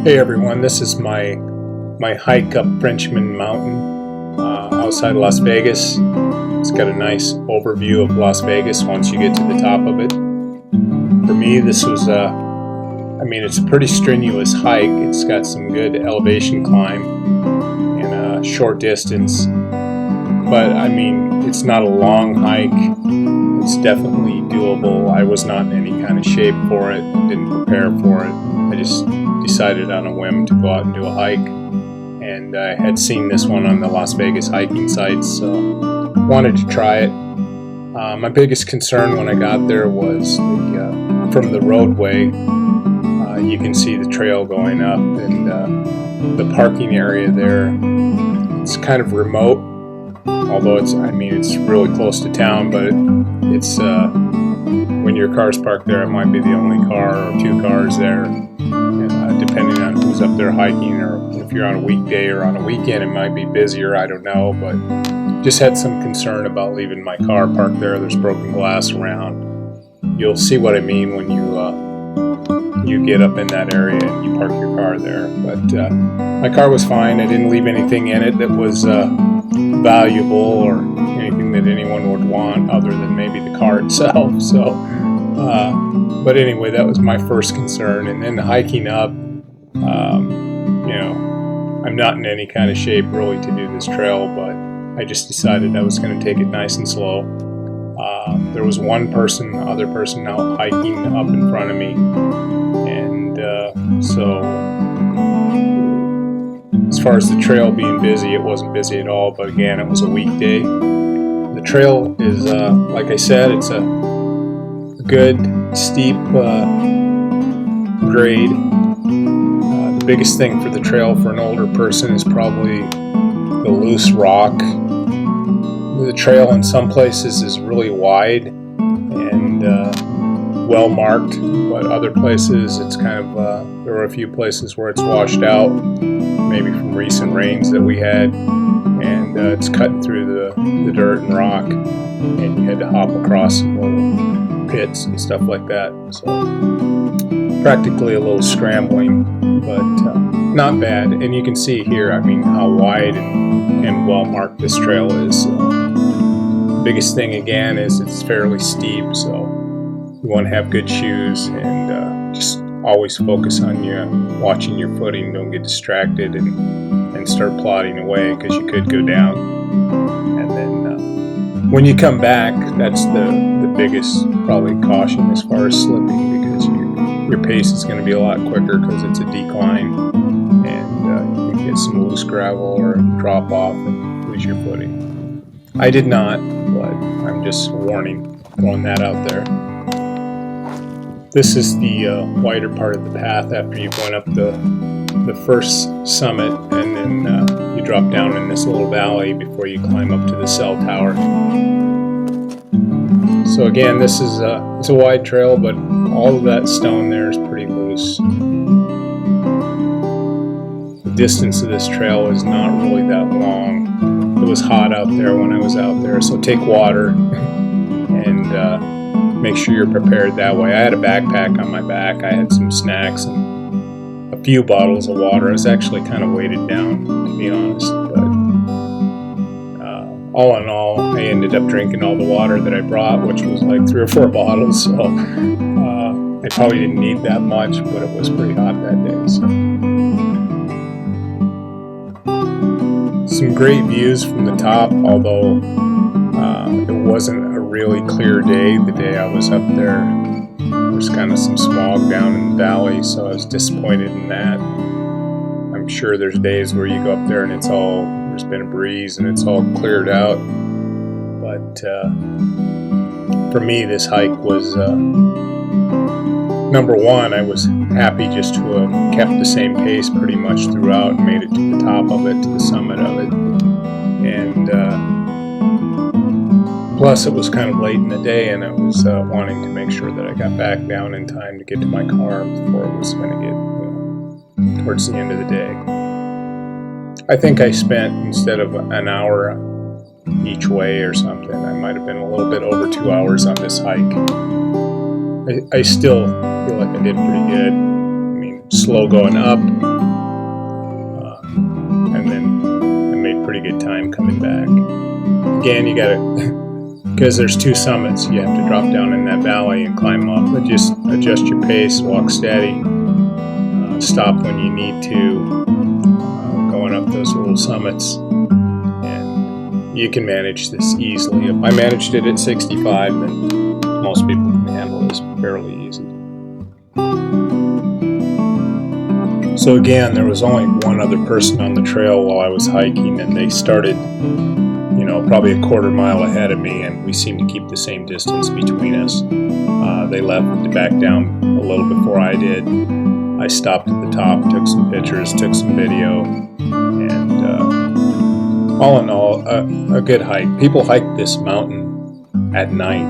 Hey everyone, this is my hike up Frenchmen Mountain outside of Las Vegas. It's got a nice overview of Las Vegas once you get to the top of it. For me, this was it's a pretty strenuous hike. It's got some good elevation climb and a short distance, but it's not a long hike. It's definitely doable. I was not in any kind of shape for it, didn't prepare for it. I just decided on a whim to go out and do a hike, and I had seen this one on the Las Vegas hiking sites, so wanted to try it. My biggest concern when I got there was from the roadway, you can see the trail going up, and the parking area there, it's kind of remote, although it's really close to town, but it's when your car's parked there, it might be the only car or two cars there, depending on who's up there hiking, or if you're on a weekday or on a weekend, it might be busier, I don't know, but just had some concern about leaving my car parked there. There's broken glass around. You'll see what I mean when you get up in that area and you park your car there. But my car was fine. I didn't leave anything in it that was valuable or anything that anyone would want other than maybe the car itself. So, but anyway, that was my first concern. And then hiking up, I'm not in any kind of shape really to do this trail, but I just decided I was going to take it nice and slow. There was other person out hiking up in front of me, and so as far as the trail being busy, it wasn't busy at all, but again, it was a weekday. The trail is, like I said, it's a good, steep grade. The biggest thing for the trail for an older person is probably the loose rock. The trail in some places is really wide and well marked, but other places it's kind of, there were a few places where it's washed out, maybe from recent rains that we had, and it's cutting through the dirt and rock, and you had to hop across some little pits and stuff like that. So practically a little scrambling, but not bad. And you can see here, how wide and well marked this trail is. Biggest thing again is it's fairly steep, so you want to have good shoes and just always focus on watching your footing. Don't get distracted and start plodding away, because you could go down. And then when you come back, that's the biggest probably caution as far as slipping, because your pace is going to be a lot quicker because it's a decline, and you can get some loose gravel or drop off and lose your footing. I did not, but I'm just throwing that out there. This is the wider part of the path after you've went up the first summit, and then you drop down in this little valley before you climb up to the cell tower. So again, this is it's a wide trail, but all of that stone there is pretty loose. The distance of this trail is not really that long. It was hot out there when I was out there, so take water and make sure you're prepared that way. I had a backpack on my back. I had some snacks and a few bottles of water. I was actually kind of weighted down, to be honest, but all in all, I ended up drinking all the water that I brought, which was like 3 or 4 bottles, so I probably didn't need that much, but it was pretty hot that day. So. Some great views from the top, although it wasn't a really clear day. The day I was up there, there's kind of some smog down in the valley, so I was disappointed in that. I'm sure there's days where you go up there and there's been a breeze and it's all cleared out. But for me, this hike was, number one, I was happy just to have kept the same pace pretty much throughout and made it to the top of it, to the summit of it. And plus, it was kind of late in the day, and I was wanting to make sure that I got back down in time to get to my car before it was going to get towards the end of the day. I think I spent, instead of an hour each way or something, I might have been a little bit over 2 hours on this hike. I still feel like I did pretty good. Slow going up, nighttime coming back. Again, you gotta, because there's 2 summits, you have to drop down in that valley and climb up, but just adjust your pace, walk steady, stop when you need to, going up those little summits, and you can manage this easily. If I managed it at 65, then most people can handle this fairly easy. So again, there was only one other person on the trail while I was hiking, and they started, probably a quarter mile ahead of me, and we seemed to keep the same distance between us. They left to back down a little before I did. I stopped at the top, took some pictures, took some video, and all in all, a good hike. People hike this mountain at night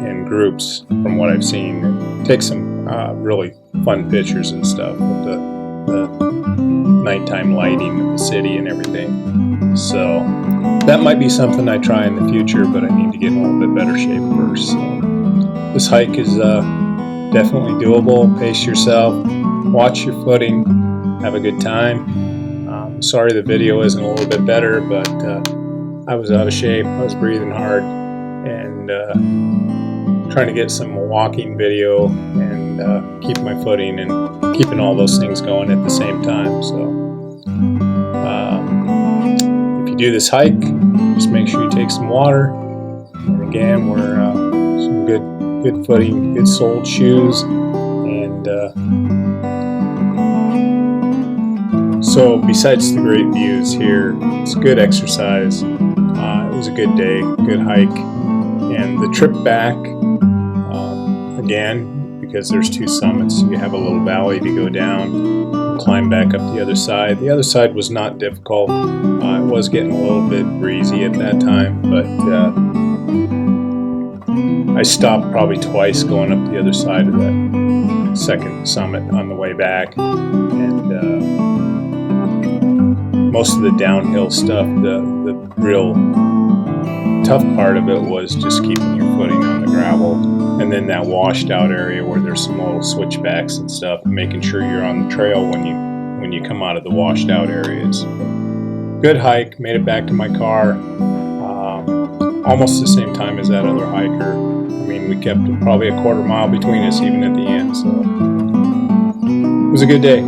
in groups, from what I've seen. Take some really fun pictures and stuff with the nighttime lighting of the city and everything. So that might be something I try in the future, but I need to get in a little bit better shape first. So this hike is definitely doable. Pace yourself, watch your footing, have a good time. Sorry the video isn't a little bit better, but I was out of shape. I was breathing hard and trying to get some walking video and keep my footing and keeping all those things going at the same time. So if you do this hike, just make sure you take some water. And again, wear some good footing, good soled shoes, and so besides the great views here, it's good exercise. It was a good day, good hike, and the trip back, again, because there's 2 summits, you have a little valley to go down, climb back up the other side. The other side was not difficult. It was getting a little bit breezy at that time, but I stopped probably twice going up the other side of that second summit on the way back, and most of the downhill stuff, the real tough part of it was just keeping your footing on the gravel, and then that washed out area where there's some little switchbacks and stuff, making sure you're on the trail when you come out of the washed out areas. Good hike, made it back to my car almost the same time as that other hiker. I mean, we kept probably a quarter mile between us even at the end, so it was a good day.